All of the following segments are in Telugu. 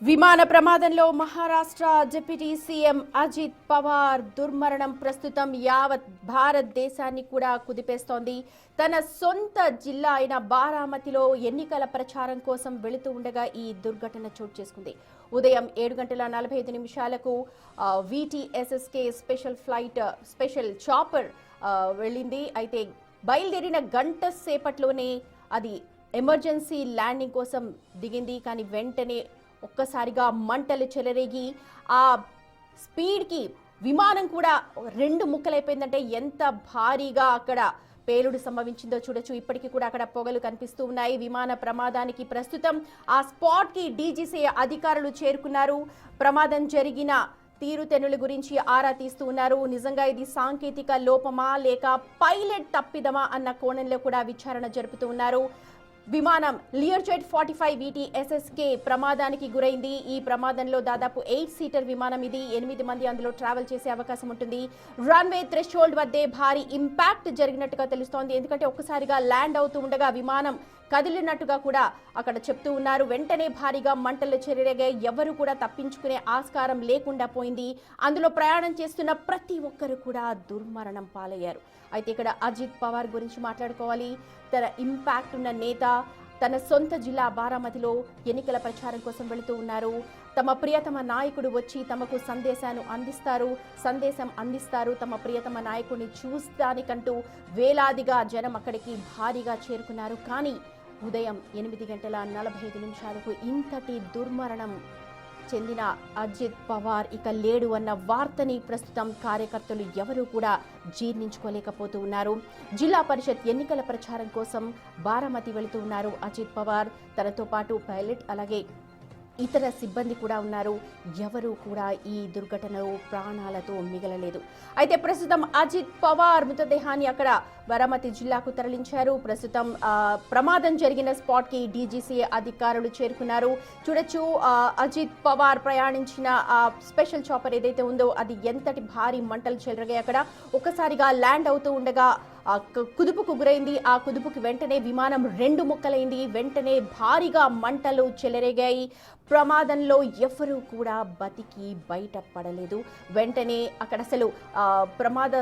విమాన ప్రమాదంలో మహారాష్ట్ర డిప్యూటీ సీఎం అజిత్ పవార్ దుర్మరణం ప్రస్తుతం యావత్ భారతదేశాన్ని కూడా కుదిపేస్తోంది. తన సొంత జిల్లా అయిన బారామతిలో ఎన్నికల ప్రచారం కోసం వెళుతూ ఉండగా ఈ దుర్ఘటన చోటు చేసుకుంది. ఉదయం 7:45 VTSSK స్పెషల్ చాపర్ వెళ్ళింది. అయితే బయలుదేరిన గంట సేపట్లోనే అది ఎమర్జెన్సీ ల్యాండింగ్ కోసం దిగింది. కానీ వెంటనే ఒక్కసారిగా మంటలు చెలరేగి ఆ స్పీడ్కి విమానం కూడా రెండు ముక్కలైపోయిందంటే ఎంత భారీగా అక్కడ పేలుడు సంభవించిందో చూడొచ్చు. ఇప్పటికీ కూడా అక్కడ పొగలు కనిపిస్తూ ఉన్నాయి. విమాన ప్రమాదానికి ప్రస్తుతం ఆ స్పాట్కి డీజీసీ అధికారులు చేరుకున్నారు. ప్రమాదం జరిగిన తీరుతెన్నుల గురించి ఆరా తీస్తూ ఉన్నారు. నిజంగా ఇది సాంకేతిక లోపమా లేక పైలట్ తప్పిదమా అన్న కోణంలో కూడా విచారణ జరుపుతూ ఉన్నారు. విమానం లియర్జెట్ 45 VTSSK ప్రమాదానికి గురైంది. ఈ ప్రమాదంలో దాదాపు 8 సీటర్ విమానం ఇది. 8 మంది అందులో ట్రావెల్ చేసే అవకాశం ఉంటుంది. రన్వే థ్రెషోల్డ్ వద్దే భారీ ఇంపాక్ట్ జరిగినట్టుగా తెలుస్తోంది. ఎందుకంటే ఒక్కసారిగా ల్యాండ్ అవుతూ ఉండగా విమానం కదిలినట్టుగా కూడా అక్కడ చెప్తూ ఉన్నారు. వెంటనే భారీగా మంటలు చెలరేగాయి. ఎవరు కూడా తప్పించుకునే ఆస్కారం లేకుండా పోయింది. అందులో ప్రయాణం చేస్తున్న ప్రతి ఒక్కరు కూడా దుర్మరణం పాలయ్యారు. అయితే ఇక్కడ అజిత్ పవార్ గురించి మాట్లాడుకోవాలి. తన ఇంపాక్ట్ ఉన్న నేత తన సొంత జిల్లా బారామతిలో ఎన్నికల ప్రచారం కోసం వెళుతూ ఉన్నారు. తమ ప్రియతమ నాయకుడు వచ్చి తమకు సందేశం అందిస్తారు. తమ ప్రియతమ నాయకుడిని చూస్తానికంటూ వేలాదిగా జనం అక్కడికి భారీగా చేరుకున్నారు. కానీ ఉదయం 8:45 ఇంతటి దుర్మరణం చెందిన అజిత్ పవార్ ఇక లేడు అన్న వార్తని ప్రస్తుతం కార్యకర్తలు ఎవరూ కూడా జీర్ణించుకోలేకపోతూ ఉన్నారు. జిల్లా పరిషత్ ఎన్నికల ప్రచారం కోసం బారామతి వెళుతూ ఉన్నారు అజిత్ పవార్. తనతో పాటు పైలట్ అలాగే ఇతర సిబ్బంది కూడా ఉన్నారు. ఎవరు కూడా ఈ దుర్ఘటనలో ప్రాణాలతో మిగలలేదు. అయితే ప్రస్తుతం అజిత్ పవార్ మృతదేహాన్ని అక్కడ బారామతి జిల్లాకు తరలించారు. ప్రస్తుతం ప్రమాదం జరిగిన స్పాట్కి డీజీసీ అధికారులు చేరుకున్నారు. చూడొచ్చు అజిత్ పవార్ ప్రయాణించిన స్పెషల్ చాపర్ ఏదైతే ఉందో అది ఎంతటి భారీ మంటలు చెలరగాయి. అక్కడ ఒక్కసారిగా ల్యాండ్ అవుతూ ఉండగా కుదుపుకు గురైంది. ఆ కుదుపుకి వెంటనే విమానం రెండు ముక్కలైంది. వెంటనే భారీగా మంటలు చెలరేగాయి. ప్రమాదంలో ఎవరూ కూడా బతికి బయట పడలేదు. వెంటనే అక్కడ అసలు ప్రమాద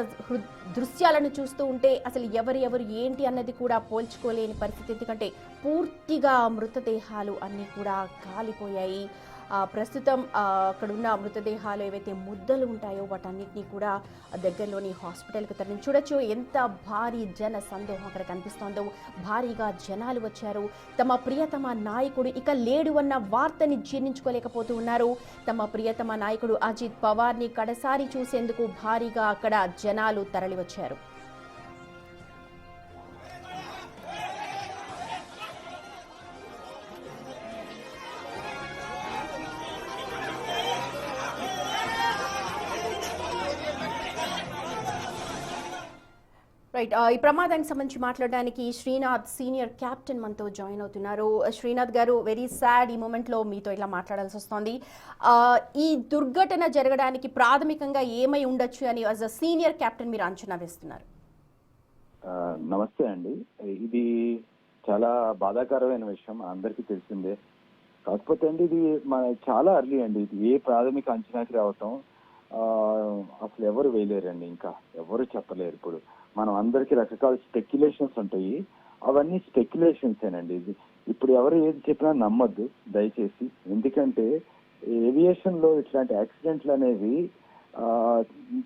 దృశ్యాలను చూస్తూ ఉంటే అసలు ఎవరు ఏంటి అన్నది కూడా పోల్చుకోలేని పరిస్థితి. ఎందుకంటే పూర్తిగా మృతదేహాలు అన్నీ కూడా కాలిపోయాయి. ప్రస్తుతం అక్కడున్న మృతదేహాలు ఏవైతే ముద్దలు ఉంటాయో వాటన్నిటినీ కూడా దగ్గరలోని హాస్పిటల్కి తరలించి చూడొచ్చు. ఎంత భారీ జన సందోహం అక్కడ కనిపిస్తోందో. భారీగా జనాలు వచ్చారు. తమ ప్రియతమ నాయకుడు ఇక లేడు అన్న వార్తని జీర్ణించుకోలేకపోతూ ఉన్నారు. తమ ప్రియతమ నాయకుడు అజిత్ పవార్ని కడసారి చూసేందుకు భారీగా అక్కడ జనాలు తరలి వచ్చారు. రైట్, ఈ ప్రమాదానికి సంబంధించి మాట్లాడడానికి శ్రీనాథ్ సీనియర్ క్యాప్టెన్ మనతో జాయిన్ అవుతున్నారు. శ్రీనాథ్ గారు, వెరీ సాడ్ ఈ మూమెంట్లో మీతో ఇలా మాట్లాడాల్సి వస్తుంది. ఈ దుర్ఘటన జరగడానికి ప్రాథమికంగా ఏమై ఉండొచ్చు అని యాజ్ అ సీనియర్ క్యాప్టెన్ మీరు అంచనా వేస్తున్నారు? నమస్తే అండి. ఇది చాలా బాధాకరమైన విషయం, అందరికీ తెలిసిందే. కాకపోతే అండి ఇది చాలా అర్లీ అండి. ఇది ఏ ప్రాథమిక అంచనాకి రావటం అసలు ఎవరు వేయలేరండి. ఇంకా ఎవరు చెప్పలేరు. ఇప్పుడు మనం అందరికి రకరకాల స్పెక్యులేషన్స్ ఉంటాయి. అవన్నీ స్పెక్యులేషన్సేనండి. ఇది ఇప్పుడు ఎవరు ఏది చెప్పినా నమ్మద్దు దయచేసి. ఎందుకంటే ఏవియేషన్ లో ఇట్లాంటి యాక్సిడెంట్లు అనేవి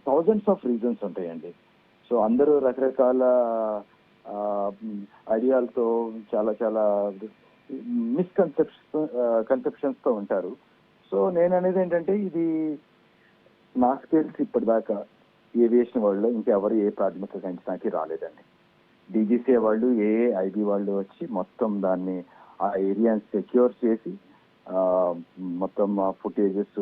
థౌజండ్స్ ఆఫ్ రీజన్స్ ఉంటాయండి. సో అందరూ రకరకాల ఐడియాలతో చాలా చాలా కన్సెప్షన్స్ తో ఉంటారు. సో నేను అనేది ఏంటంటే ఇది నాకు తెలిసి ఇప్పటిదాకా ఏవియేషన్ వరల్డ్ లో ఇంకెవరు ఏ ప్రాథమిక అంచనాకి రాలేదండి. డీజీసీ వాళ్ళు ఐబీ వాళ్ళు వచ్చి మొత్తం దాన్ని ఆ ఏరియాని సెక్యూర్ చేసి మొత్తం ఫుటేజెస్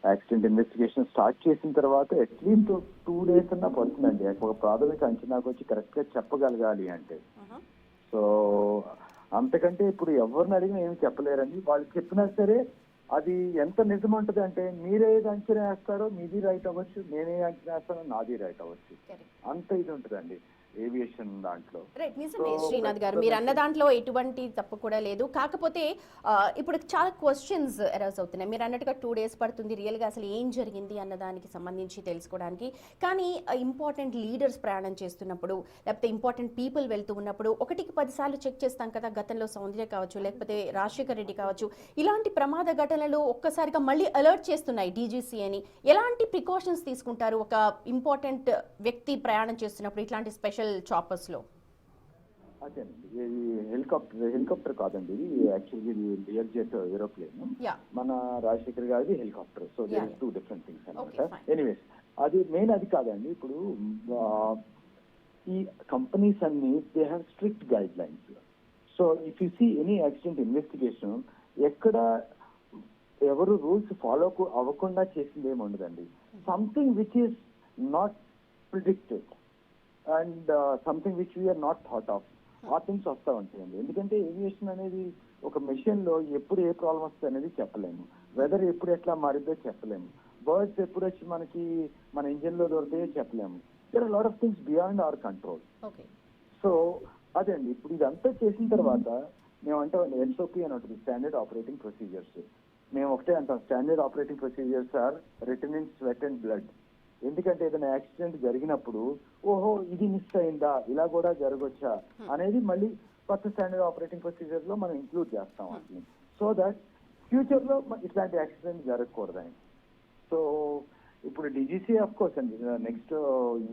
యాక్సిడెంట్ ఇన్వెస్టిగేషన్ స్టార్ట్ చేసిన తర్వాత అట్లీస్ట్ 2 days అన్నా పడుతుందండి ఒక ప్రాథమిక అంచనాకు వచ్చి కరెక్ట్ గా చెప్పగలగాలి అంటే. సో అంతకంటే ఇప్పుడు ఎవరిని అడిగినా ఏమి చెప్పలేరండి. వాళ్ళు చెప్పినా సరే అది ఎంత నిజం ఉంటుంది అంటే మీరేది అంచనా వేస్తారో మీది రైట్ అవ్వచ్చు, నేనే అంచనా వేస్తానో నాది రైట్ అవ్వచ్చు. అంత ఇది ఉంటుందండి. ఏవియేషన్ దాంట్లో. రైట్, నిజమే So, శ్రీనాథ్ గారు, మీరు అన్న దాంట్లో ఎటువంటి తప్పు కూడా లేదు. కాకపోతే ఇప్పుడు చాలా క్వశ్చన్స్ అరైజ్ అవుతున్నాయి. మీరు అన్నట్టుగా 2 days పడుతుంది రియల్గా అసలు ఏం జరిగింది అన్న దానికి సంబంధించి తెలుసుకోవడానికి. కానీ ఇంపార్టెంట్ లీడర్స్ ప్రయాణం చేస్తున్నప్పుడు, లేకపోతే ఇంపార్టెంట్ పీపుల్ వెళ్తూ ఉన్నప్పుడు 1కి 10 సార్లు చెక్ చేస్తాం కదా. గతంలో సౌందర్య కావచ్చు, లేకపోతే రాజశేఖర్ రెడ్డి కావచ్చు, ఇలాంటి ప్రమాద ఘటనలు ఒక్కసారిగా మళ్ళీ అలర్ట్ చేస్తున్నాయి డీజీసీ అని. ఎలాంటి ప్రికాషన్స్ తీసుకుంటారు ఒక ఇంపార్టెంట్ వ్యక్తి ప్రయాణం చేస్తున్నప్పుడు ఇట్లాంటి స్పెషల్ చాపర్స్లో? అదేనండి, ఇది హెలికాప్టర్ కాదండి, ఇది యాక్చువల్లీ ఇది లియర్ జెట్ ఏరోప్లేన్. Yeah. మన రాజశేఖర్ గారిది helicopter. So there Yeah, is 2 different things Okay, అనమాట. fine. ఎనీవేస్, అది మెయిన్ అది కాదండి. ఇప్పుడు ఈ కంపెనీస్ అన్ని they have strict guidelines. So if you see any accident investigation, ఎక్కడ ఎవరు రూల్స్ ఫాలో అవ్వకుండా చేసింది ఏమి ఉండదండి. Something which is not predicted and something which we're not thought of, ఆ థింగ్స్ వస్తూ ఉంటాయండి. ఎందుకంటే ఏవియేషన్ అనేది ఒక మెషిన్ లో ఎప్పుడు ఏ ప్రాబ్లం వస్తుంది అనేది చెప్పలేము. వెదర్ ఎప్పుడు ఎట్లా మారిద్దో చెప్పలేము. బర్డ్స్ ఎప్పుడు వచ్చి మనకి మన ఇంజిన్ లో దొరికితే చెప్పలేము. There are lot of things beyond our control. Okay, so అదే అండి, ఇప్పుడు ఇదంతా చేసిన తర్వాత మేమంటే ఎస్ఓపి అని ఉంటుంది, స్టాండర్డ్ ఆపరేటింగ్ ప్రొసీజర్స్. మేము ఒకటే అంటాం, standard operating procedures are written in sweat and blood. ఎందుకంటే ఏదైనా యాక్సిడెంట్ జరిగినప్పుడు ఓహో ఇది మిస్ అయిందా, ఇలా కూడా జరగొచ్చా అనేది మళ్ళీ కొత్త స్టాండర్డ్ ఆపరేటింగ్ ప్రొసీజర్ లో మనం ఇంక్లూడ్ చేస్తాం వాటిని, సో దట్ ఫ్యూచర్ లో ఇట్లాంటి యాక్సిడెంట్ జరగకూడదని. సో ఇప్పుడు డీజీసీ ఆఫ్ కోర్స్ అండి, నెక్స్ట్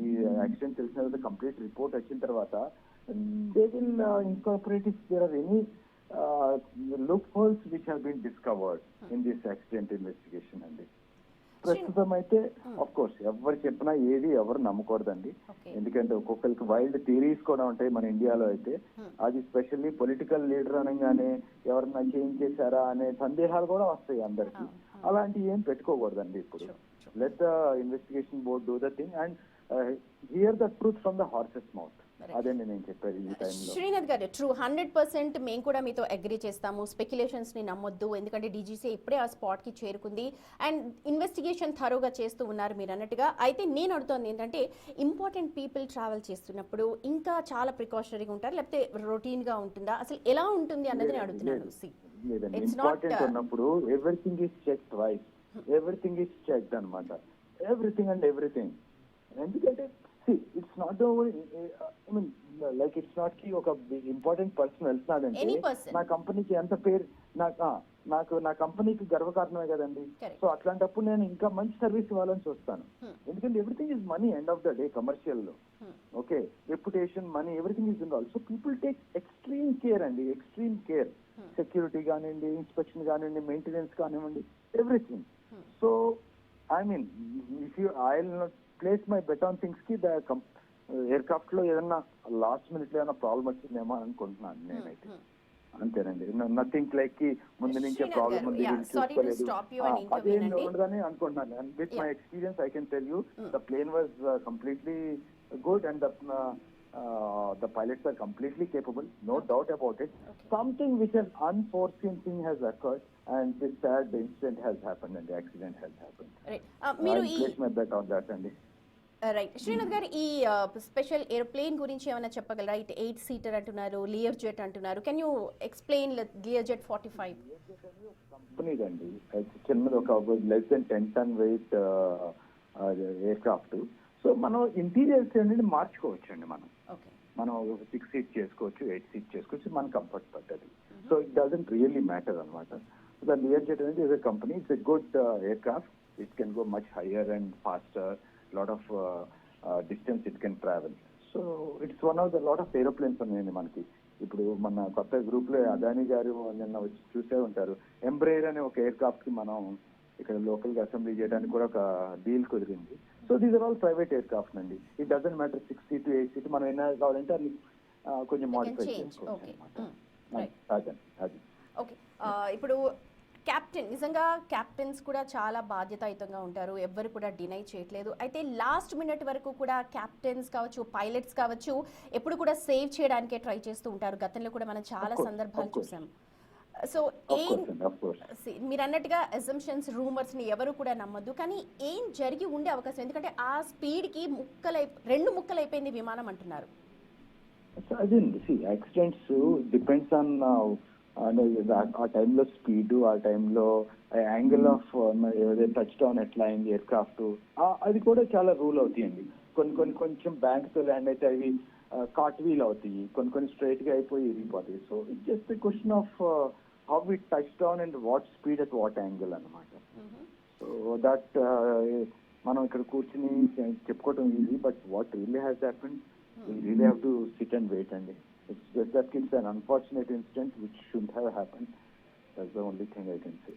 ఈ యాక్సిడెంట్ తెలిసిన తర్వాత కంప్లీట్ రిపోర్ట్ వచ్చిన తర్వాత they will incorporate if there are any loopholes which have been discovered in this accident investigation అండి. ప్రస్తుతం అయితే ఆఫ్ కోర్స్ ఎవరు చెప్పినా ఏది ఎవరు నమ్మకూడదండి. ఎందుకంటే ఒక్కొక్కరికి వైల్డ్ థియరీస్ కూడా ఉంటాయి మన ఇండియాలో అయితే. అది స్పెషల్లీ పొలిటికల్ లీడర్ అనగానే ఎవరన్నా చేంజ్ చేశారా అనే సందేహాలు కూడా వస్తాయి అందరికి. అలాంటి ఏం పెట్టుకోకూడదండి. ఇప్పుడు let the investigation board do the thing and here the truth from the horses mouth. అదే నేను చెప్పాను ఈ టైంలో. శ్రీనాథ్ గారు, ట్రూ 100% మేము కూడా మీతో అగ్రీ చేస్తాము. స్పెక్యులేషన్స్ ని నమ్మొద్దు, ఎందుకంటే డీజీసీ ఇప్పుడే ఆ స్పాట్ కి చేరుకుంది అండ్ ఇన్వెస్టిగేషన్ థరోగా చేస్తూ ఉన్నారు మీరు అన్నట్టుగా. అయితే నేను అడుగుతోంది ఏంటంటే, ఇంపార్టెంట్ పీపుల్ ట్రావెల్ చేస్తున్నప్పుడు ఇంకా చాలా ప్రికాషనరీగా ఉంటారు, లేకపోతే రొటీన్ గా ఉంటుందా, అసలు ఎలా ఉంటుంది అన్నది నేను అడుగుతున్నాను. లేదండి, ఇంపార్టెంట్ ఉన్నప్పుడు everything is check twice, everything is checked అనమాట, ఎవ్రీథింగ్ అండ్ ఎవ్రీథింగ్. ఎందుకంటే it's not I mean like it's not కి ఒక ఇంపార్టెంట్ పర్సన్ వెళ్తున్నాడంటే నా కంపెనీకి ఎంత పేరు, నాకు నా కంపెనీకి గర్వకారణమే కదండి. సో అట్లాంటప్పుడు నేను ఇంకా మంచి సర్వీస్ ఇవ్వాలని చూస్తాను. ఎందుకంటే everything is money end of the day commercial లో. Okay, reputation, money, everything is involve. So people take extreme care అండి, ఎక్స్ట్రీమ్ కేర్. సెక్యూరిటీ కానివ్వండి, ఇన్స్పెక్షన్ కానివ్వండి, మెయింటెనెన్స్ కానివ్వండి, everything. So I mean if you I will not place my bet on things కి ద ఎయిర్క్రాఫ్ట్ లో ఏదన్నా లాస్ట్ మినిట్ లో ఏదైనా ప్రాబ్లం వచ్చిందేమో అనుకుంటున్నాను నేనైతే. అంతేనండి, నథింగ్ లైక్ కి ముందు నుంచే ప్రాబ్లం ఉంది చూసుకోలేదు అదేం ఉండదని అనుకుంటున్నాను. And with my experience I can tell you the plane was completely good and the pilots are completely capable, no doubt about it. Something which has unforeseen thing has occurred and this sad incident has happened and the accident has happened. Right. Meeru I place my bet on that andi. Right, Srinath గారు, ఈ స్పెషల్ ఎయిర్ప్లేన్ గురించి ఏమైనా చెప్పగలరా? ఇట్ 8-seater అంటున్నారు, లియర్ జెట్ అంటున్నారు. Can you explain Lear jet 45? Company అండి, చిన్నది, ఒక less than 10 ton weight aircraft. So మనం ఇంటీరియర్స్ అనేది మార్చుకోవచ్చు అండి. మనం 6 seat చేసుకోవచ్చు, 8 seat చేసుకోవచ్చు, మన కంఫర్ట్ పద్ధతి. So it doesn't really matter అనమాట. ద లియర్ జెట్ అనేది is a company, it's a good aircraft. It can go much higher and faster, lot of distance it can travel. So it's one of the lot of aeroplanes ఉన్నాయండి మనకి. ఇప్పుడు మన కొత్త గ్రూప్ లో అదానీ గారు నిన్న వచ్చి చూసే ఉంటారు, ఎంబ్రేయర్ అనే ఒక ఎయిర్క్రాఫ్ట్ కి మనం ఇక్కడ లోకల్ గా అసెంబ్లీ చేయడానికి కూడా ఒక డీల్ కుదిరింది. So these are all private aircraft అండి. It doesn't matter 6 seat to 8 seat, మనం ఏమైనా కావాలంటే అది కొంచెం మోడిఫై చేసుకోవచ్చు అనమాట. అది ఓకే. ఇప్పుడు క్యాప్టెన్, నిజంగా క్యాప్టెన్స్ కూడా చాలా బాధ్యతాయుతంగా ఉంటారు, ఎవ్వరు కూడా డినై చేయట్లేదు. అయితే లాస్ట్ మినిట్ వరకు కూడా క్యాప్టెన్స్ కావచ్చు, పైలట్స్ కావచ్చు, ఎప్పుడు కూడా సేవ్ చేయడానికే ట్రై చేస్తూ ఉంటారు. గతంలో కూడా మనం చాలా సందర్భాలు చూసాం. సో మీరు అన్నట్టుగా అజంప్షన్స్, రూమర్స్ ని ఎవరు కూడా నమ్మద్దు. కానీ ఏం జరిగి ఉండే అవకాశం, ఎందుకంటే ఆ స్పీడ్ కి 2 ముక్కలు అయిపోయింది విమానం అంటున్నారు. సో అదేండి, యాక్సిడెంట్స్ డిపెండ్స్ ఆన్ ఆ టైంలో స్పీడ్, ఆ టైంలో యాంగిల్ ఆఫ్ ఏదైతే టచ్ డౌన్ ఎట్లా అయింది ఎయిర్ క్రాఫ్ట్, అది కూడా చాలా రూల్ అవుతాయండి. కొంచెం బ్యాంక్ తో ల్యాండ్ అయితే అవి కాట్ వీల్ అవుతాయి, కొన్ని స్ట్రైట్ గా అయిపోయి ఇరిగిపోతాయి. So it's just a question of how we touch down and what speed at what angle అన్నమాట. సో దట్ మనం ఇక్కడ కూర్చుని చెప్పుకోవటం easy, but what really has happened we really have to sit and wait, and it's just that it's an unfortunate incident which shouldn't have happened. That's the only thing I can say.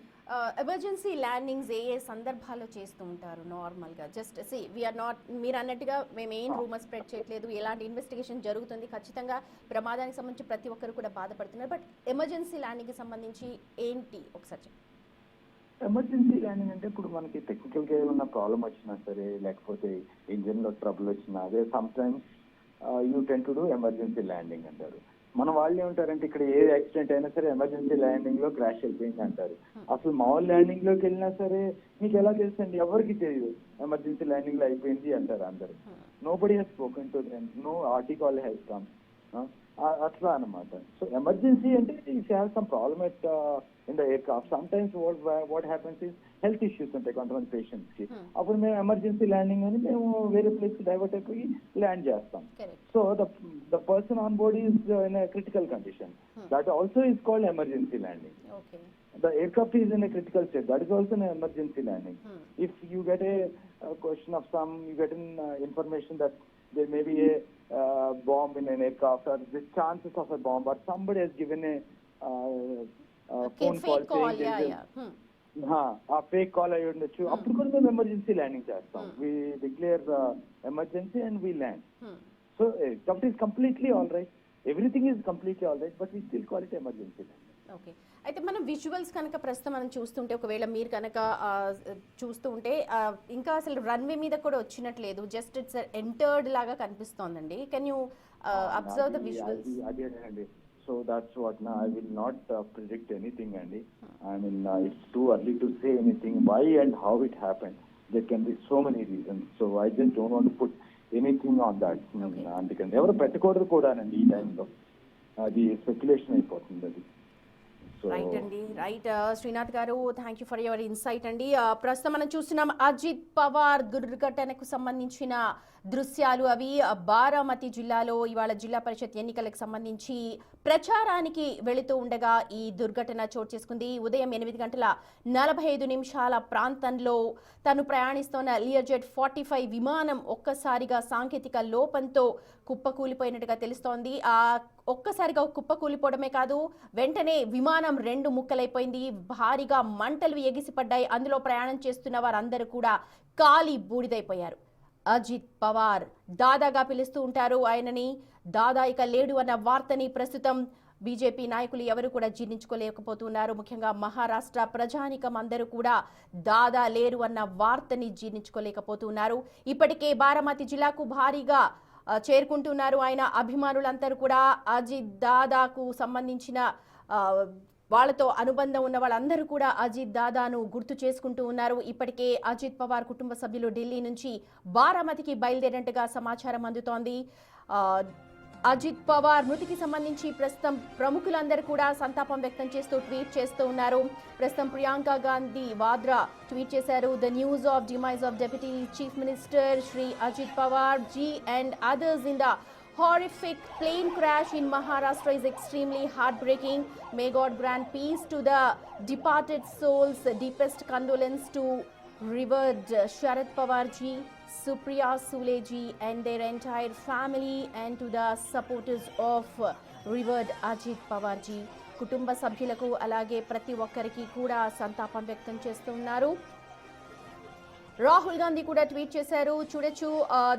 Emergency landings ఏ సందర్భాల్లో చేస్తూ ఉంటారు నార్మల్గా? జస్ట్ వీఆర్ నాట్, మీరు అన్నట్టుగా మేము ఏం రూమర్ స్ప్రెడ్ చేయట్లేదు, ఎలాంటి ఇన్వెస్టిగేషన్ జరుగుతుంది, ఖచ్చితంగా ప్రమాదానికి సంబంధించి ప్రతి ఒక్కరు కూడా బాధపడుతున్నారు. బట్ ఎమర్జెన్సీ ల్యాండింగ్కి సంబంధించి ఏంటి ఒకసారి చెప్పండి. ఎమర్జెన్సీ ల్యాండింగ్ అంటే ఇప్పుడు మనకి టెక్నికల్ గా ఏమన్నా ప్రాబ్లం వచ్చినా సరే, లేకపోతే ఇంజిన్ లో ట్రబుల్ వచ్చినా, అదే some times you ten to do emergency landing అంటారు. మన వాళ్ళు ఏమంటారంటే ఇక్కడ ఏ యాక్సిడెంట్ అయినా సరే ఎమర్జెన్సీ ల్యాండింగ్ లో క్రాష్ అయిపోయింది అంటారు. అసలు మామూలు ల్యాండింగ్ లోకి వెళ్ళినా సరే మీకు ఎలా తెలుసండి? ఎవరికి తెలియదు ఎమర్జెన్సీ ల్యాండింగ్ లో అయిపోయింది అంటారు అందరు. Nobody he's spoken to them, no article he's come, అట్లా అనమాట. సో ఎమర్జెన్సీ అంటే if have some problem at in the aircraft, sometimes what happens is health issues ఉంటాయి కొంతమంది పేషెంట్స్ కి. అప్పుడు మేము ఎమర్జెన్సీ ల్యాండింగ్ అని మేము వేరే ప్లేస్ కి డైవర్ట్ అయిపోయి ల్యాండ్ చేస్తాం. So the person on board is in a critical condition, that also is called emergency landing. The aircraft is in a critical state, that is also an emergency landing. If you get a question of some, you get an information that there may be a bomb in an aircraft, or the chances of a bomb, or somebody has given a phone call saying a fake call ayi undachchu, appudu kuda మేము emergency landing చేస్తాం. We declare emergency and we land. So aircraft is completely all right, everything is completely all right, but we still call it emergency landing. Okay, అయితే మనం విజువల్స్ కనుక ప్రస్తుతం మనం చూస్తుంటే, ఒకవేళ మీరు కనుక చూస్తూ ఉంటే ఇంకా అసలు రన్వే మీద కూడా వచ్చినట్లేదు, జస్ట్ ఇట్స్ ఎంటర్డ్ లాగా కనిపిస్తోందండి. Can you observe the visuals? అదేనండి. సో దట్స్ వాట్ నా I will not predict anything అండి. I mean it's too early to say anything why and how it happen. There can be so many reasons. So I just don't want to put anything on that. అందుకని ఎవరు పెట్టకూడదు కూడానండి ఈ టైంలో, అది స్పెక్యులేషన్ అయిపోతుంది అది. రైట్ అండి, రైట్. శ్రీనాథ్ గారు, thank you for your insight అండి. ప్రస్తుతం మనం చూస్తున్నాం అజిత్ పవార్ దుర్ఘటనకు సంబంధించిన దృశ్యాలు. అవి బారామతి జిల్లాలో ఇవాళ జిల్లా పరిషత్ ఎన్నికలకు సంబంధించి ప్రచారానికి వెళుతూ ఉండగా ఈ దుర్ఘటన చోటు చేసుకుంది. ఉదయం 8:45 ప్రాంతంలో తను ప్రయాణిస్తున్న లియర్జెట్ 45 విమానం ఒక్కసారిగా సాంకేతిక లోపంతో కుప్పకూలిపోయినట్టుగా తెలుస్తోంది. ఒక్కసారిగా కుప్పకూలిపోవడమే కాదు, వెంటనే విమానం 2 ముక్కలైపోయింది. భారీగా మంటలు ఎగిసిపడ్డాయి. అందులో ప్రయాణం చేస్తున్న వారందరూ కూడా కాలి బూడిదైపోయారు. అజిత్ పవార్, దాదాగా పిలుస్తూ ఉంటారు ఆయనని. దాదా ఇక లేడు అన్న వార్తని ప్రస్తుతం బీజేపీ నాయకులు ఎవరు కూడా జీర్ణించుకోలేకపోతున్నారు. ముఖ్యంగా మహారాష్ట్ర ప్రజానికం అందరూ కూడా దాదా లేరు అన్న వార్తని జీర్ణించుకోలేకపోతున్నారు. ఇప్పటికే బారామతి జిల్లాకు భారీగా చేరుకుంటున్నారు ఆయన అభిమానులందరూ కూడా. అజిత్ దాదాకు సంబంధించిన వాళ్ళతో అనుబంధం ఉన్న వాళ్ళందరూ కూడా అజిత్ దాదాను గుర్తు చేసుకుంటూ ఉన్నారు. ఇప్పటికే అజిత్ పవార్ కుటుంబ సభ్యులు ఢిల్లీ నుంచి బారామతికి బయలుదేరినట్టుగా సమాచారం అందుతోంది. అజిత్ పవార్ మృతికి సంబంధించి ప్రస్తుతం ప్రముఖులందరూ కూడా సంతాపం వ్యక్తం చేస్తూ ట్వీట్ చేస్తూ ఉన్నారు. ప్రస్తుతం ప్రియాంక గాంధీ వాద్రా ట్వీట్ చేశారు, the news of demise of deputy chief minister Shri Ajit Pawar ji and others in the horrific plane crash in Maharashtra is extremely heartbreaking. May God grant peace to the departed souls. Deepest condolence to revered Sharad Pawar ji, Supriya Sule ji and their entire family, and to the supporters of revered Ajit Pawar ji. కుటుంబ సభ్యులకు అలాగే ప్రతి ఒక్కరికి కూడా సంతాపం వ్యక్తం చేస్తున్నారు. రాహుల్ గాంధీ కూడా ట్వీట్ చేశారు, చూడొచ్చు.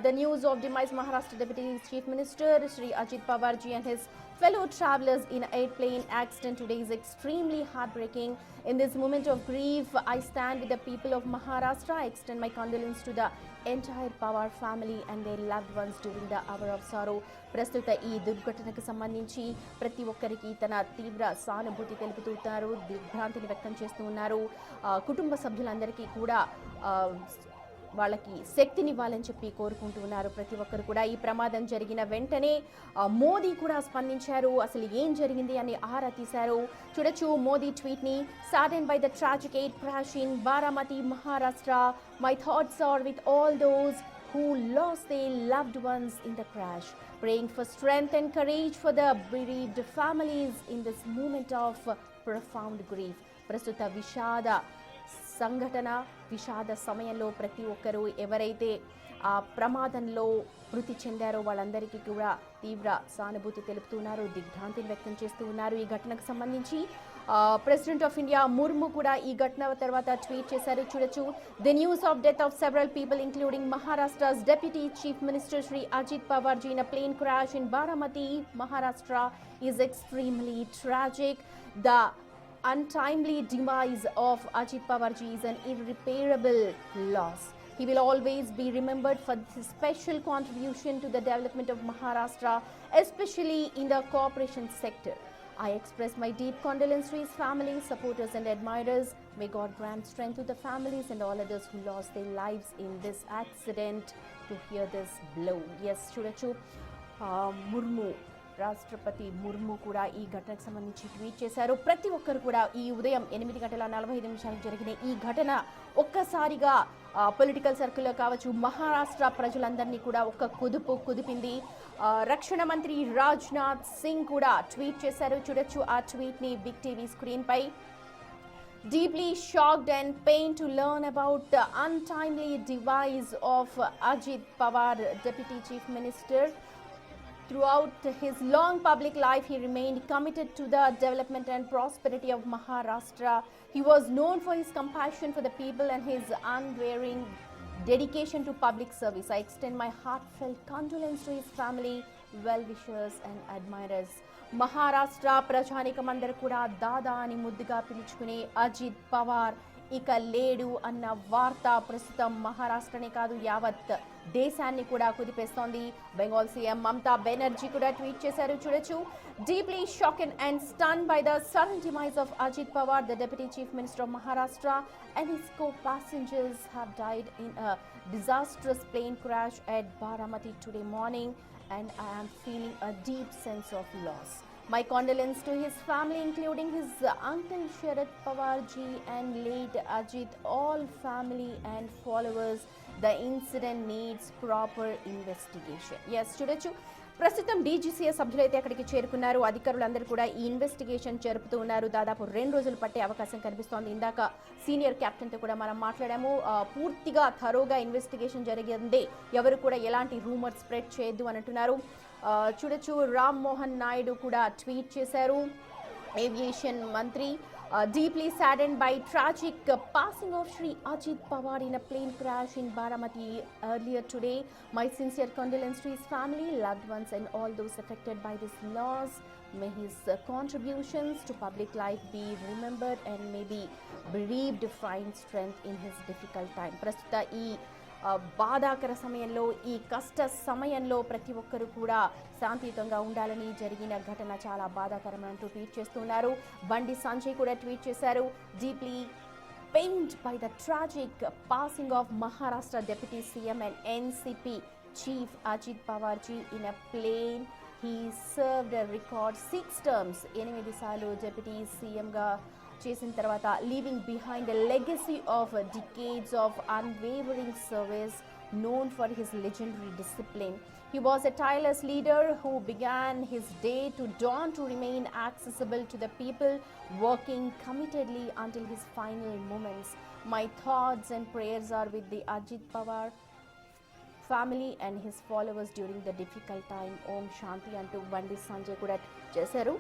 The news of demise Maharashtra deputy chief minister Shri Ajit Pawar ji and his fellow travelers in an airplane accident today is extremely heartbreaking. In this moment of grief, I stand with the people of Maharashtra. I extend my condolence to the entire Pawar family and their loved ones during the hour of sorrow. ప్రస్తుత ఈ దుర్ఘటనకు సంబంధించి ప్రతి ఒక్కరికి తన తీవ్ర సానుభూతి తెలుపుతున్నారు, దిగ్భ్రాంతిని వ్యక్తం చేస్తూ ఉన్నారు. కుటుంబ సభ్యులందరికీ కూడా వాళ్ళకి శక్తినివ్వాలని చెప్పి కోరుకుంటున్నారు ప్రతి ఒక్కరు కూడా. ఈ ప్రమాదం జరిగిన వెంటనే మోదీ కూడా స్పందించారు, అసలు ఏం జరిగింది అని ఆరా తీశారు. చూడొచ్చు మోదీ ట్వీట్ ని. Saddened by the tragic air crash in Baramati, Maharashtra. My thoughts are with all those who lost their loved ones in the crash. Praying for strength and courage for the bereaved families in this moment of profound grief. ప్రస్తుత విషాద సమయంలో ప్రతి ఒక్కరూ ఎవరైతే ఆ ప్రమాదంలో మృతి చెందారో వాళ్ళందరికీ కూడా తీవ్ర సానుభూతి తెలుపుతున్నారు, దిగ్భ్రాంతిని వ్యక్తం చేస్తూ ఉన్నారు. ఈ ఘటనకు సంబంధించి ప్రెసిడెంట్ ఆఫ్ ఇండియా ముర్ము కూడా ఈ ఘటన తర్వాత ట్వీట్ చేశారు. చూడొచ్చు, the news of death of several people including Maharashtra's deputy chief minister Shri Ajit Pawar ji in a plane crash in Baramati, Maharashtra is extremely tragic. The untimely demise of Ajit Pawar ji is an irreparable loss. He will always be remembered for his special contribution to the development of Maharashtra, especially in the corporation sector. I express my deep condolence to his family, supporters and admirers. May God grant strength to the families and all others who lost their lives in this accident to hear this blow. Yes, చూడొచ్చు ముర్ము, రాష్ట్రపతి ముర్ము కూడా ఈ ఘటనకు సంబంధించి ట్వీట్ చేశారు. ప్రతి ఒక్కరు కూడా ఈ ఉదయం 8:45 జరిగిన ఈ ఘటన ఒక్కసారిగా పొలిటికల్ సర్కిల్లో కావచ్చు, మహారాష్ట్ర ప్రజలందరినీ కూడా ఒక కుదిపింది. రక్షణ మంత్రి రాజ్నాథ్ సింగ్ కూడా ట్వీట్ చేశారు. చూడొచ్చు ఆ ట్వీట్ ని బిగ్ టీవీ స్క్రీన్ పై. Deeply shocked and pained to learn about the untimely demise of Ajit Pawar, Deputy Chief Minister. Throughout his long public life, he remained committed to the development and prosperity of Maharashtra. He was known for his compassion for the people and his unwavering dedication to public service. I extend my heartfelt condolence to his family, well-wishers and admirers. Maharashtra ప్రజానికమందరూ కూడా దాదా అని ముద్దుగా పిలుచుకునే అజిత్ పవార్ ఇక లేడు అన్న వార్త ప్రస్తుతం మహారాష్ట్రనే కాదు యావత్ దేశాన్ని కూడా కుదిపేస్తోంది. బెంగాల్ సీఎం మమతా బెనర్జీ కూడా ట్వీట్ చేశారు. చూడొచ్చు, deeply shocked and stun by the sudden demise of Ajit Pawar, the deputy chief minister of Maharashtra and his co-passengers have died in a disastrous plane crash at Baramati today morning, and I am feeling a deep sense of loss. My condolence to his family, including his uncle Sharad Pawar ji and late Ajit, all family and followers. The incident needs proper investigation. Yes, చూడొచ్చు, ప్రస్తుతం డీజీసీఏ సభ్యులైతే అక్కడికి చేరుకున్నారు. అధికారులందరూ కూడా ఈ ఇన్వెస్టిగేషన్ జరుపుతూ ఉన్నారు. దాదాపు 2 రోజులు పట్టే అవకాశం కనిపిస్తోంది. ఇందాక సీనియర్ కెప్టెన్తో కూడా మనం మాట్లాడాము. పూర్తిగా థరోగా ఇన్వెస్టిగేషన్ జరిగింది, ఎవరు కూడా ఎలాంటి రూమర్స్ స్ప్రెడ్ చేయొద్దు అని అంటున్నారు. చూడొచ్చు, రామ్ మోహన్ నాయుడు కూడా ట్వీట్ చేశారు. ఏవియేషన్ మంత్రి, deeply saddened by tragic passing of Shri Ajit Pawar in a plane crash in Baramati earlier today. My sincere condolence to his family, loved ones and all those affected by this loss. May his contributions to public life be remembered and may be bereaved find strength in his difficult time. ప్రస్తుత ఈ బాధాకర సమయంలో, ఈ కష్ట సమయంలో ప్రతి ఒక్కరు కూడా శాంతియుతంగా ఉండాలని, జరిగిన ఘటన చాలా బాధాకరమని అంటూ ట్వీట్ చేస్తున్నారు. బండి సంజయ్ కూడా ట్వీట్ చేశారు. Deeply pained by the tragic passing of Maharashtra Deputy CM and NCP Chief Ajit Pawar ji in a plane. He served a record 6 terms, 8 సార్లు డిప్యూటీ సీఎంగా చేసిన తర్వాత, leaving behind a legacy of decades of unwavering service, known for his legendary discipline. He was a tireless leader who began his day to dawn to remain accessible to the people, working committedly until his final moments. My thoughts and prayers are with the Ajit Pawar family and his followers during the difficult time. Om Shanti అంటూ బండి సంజయ్ కూడా చేశారు.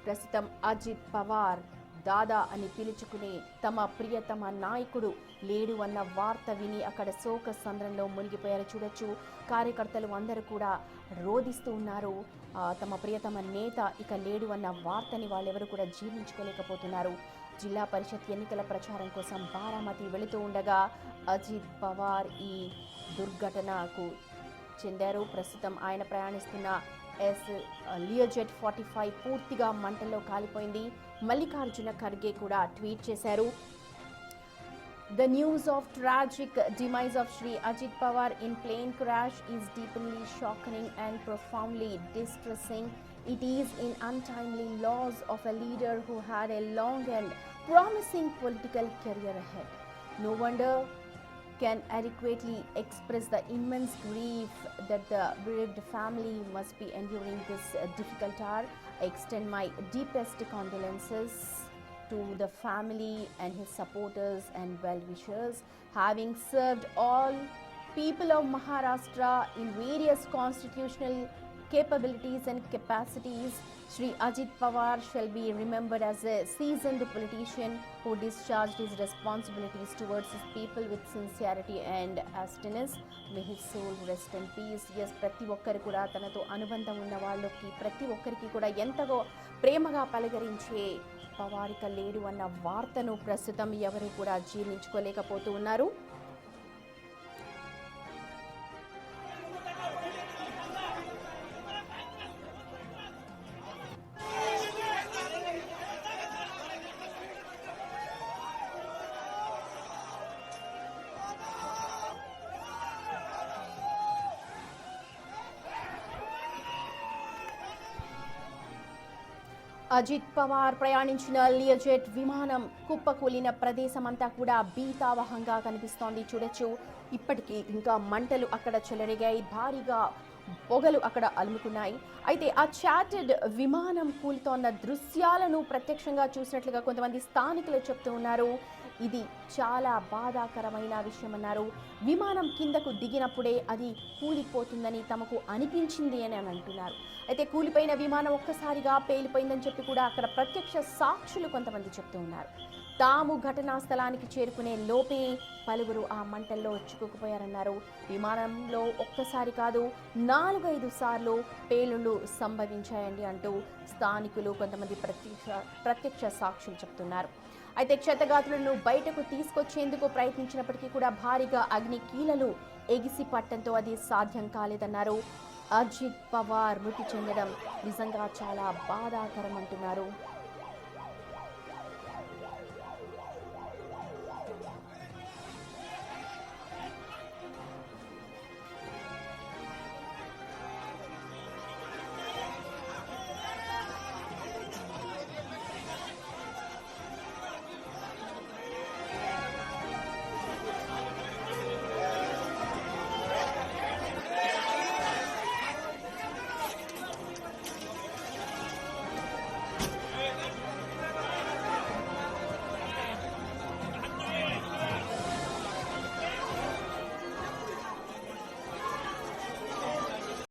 ప్రస్తుతం అజిత్ పవార్ దాదా అని పిలుచుకునే తమ ప్రియతమ నాయకుడు లేడు అన్న వార్త విని అక్కడ శోక సంద్రంలో మునిగిపోయారు. చూడొచ్చు, కార్యకర్తలు అందరూ కూడా రోధిస్తూ ఉన్నారు. తమ ప్రియతమ నేత ఇక లేడు అన్న వార్తని వాళ్ళెవరూ కూడా జీర్ణించుకోలేకపోతున్నారు. జిల్లా పరిషత్ ఎన్నికల ప్రచారం కోసం బారామతి వెళుతూ ఉండగా అజిత్ పవార్ ఈ దుర్ఘటనకు చెందారు. ప్రస్తుతం ఆయన ప్రయాణిస్తున్న లియోజెట్ 45 పూర్తిగా మంటల్లో కాలిపోయింది. మల్లికార్జున ఖర్గే కూడా ట్వీట్ చేశారు. The news of tragic demise of Shri Ajit Pawar in plane crash is deeply shocking and profoundly distressing. It is an untimely loss of a leader who had a long and promising political career ahead. No wonder can adequately express the immense grief that the bereaved family must be enduring this difficult hour. I extend my deepest condolences to the family and his supporters and well-wishers. Having served all people of Maharashtra in various constitutional capabilities and capacities, Shri Ajit Pawar shall be remembered as a seasoned politician who discharged his responsibilities towards his people with sincerity and astuteness. May his soul rest in peace. Yes, ప్రతి ఒక్కరు కూడా తనతో అనుబంధం ఉన్న వాళ్ళకి ప్రతి ఒక్కరికి కూడా ఎంతగో ప్రేమగా పలకరించే పవారిక లేడు అన్న వార్తను ప్రస్తుతం ఎవరు కూడా జీర్ణించుకోలేకపోతూ ఉన్నారు. అజిత్ పవార్ ప్రయాణించిన లియజెట్ విమానం కుప్పకూలిన ప్రదేశమంతా కూడా భీతావహంగా కనిపిస్తోంది. చూడొచ్చు, ఇప్పటికీ ఇంకా మంటలు అక్కడ చెలరేగాయి, భారీగా పొగలు అక్కడ అలుముకున్నాయి. అయితే ఆ చార్టెడ్ విమానం కూలుతోన్న దృశ్యాలను ప్రత్యక్షంగా చూసినట్లుగా కొంతమంది స్థానికులు చెప్తూ ఉన్నారు. ఇది చాలా బాధాకరమైన విషయం అన్నారు. విమానం కిందకు దిగినప్పుడే అది కూలిపోతుందని తమకు అనిపించింది అని అంటున్నారు. అయితే కూలిపోయిన విమానం ఒక్కసారిగా పేలిపోయిందని చెప్పి కూడా అక్కడ ప్రత్యక్ష సాక్షులు కొంతమంది చెప్తూ ఉన్నారు. తాము ఘటనా స్థలానికి చేరుకునే లోపే పలువురు ఆ మంటల్లో చిక్కుకుపోయారన్నారు. విమానంలో ఒక్కసారి కాదు 4-5 సార్లు పేలుళ్లు సంభవించాయండి అంటూ స్థానికులు కొంతమంది ప్రత్యక్ష సాక్షులు చెప్తున్నారు. అయితే క్షతగాత్రులను బయటకు తీసుకొచ్చేందుకు ప్రయత్నించినప్పటికీ కూడా భారీగా అగ్ని కీలలు ఎగిసి పట్టడంతో అది సాధ్యం కాలేదన్నారు. అజిత్ పవార్ మృతి చెందడం నిజంగా చాలా బాధాకరం అంటున్నారు.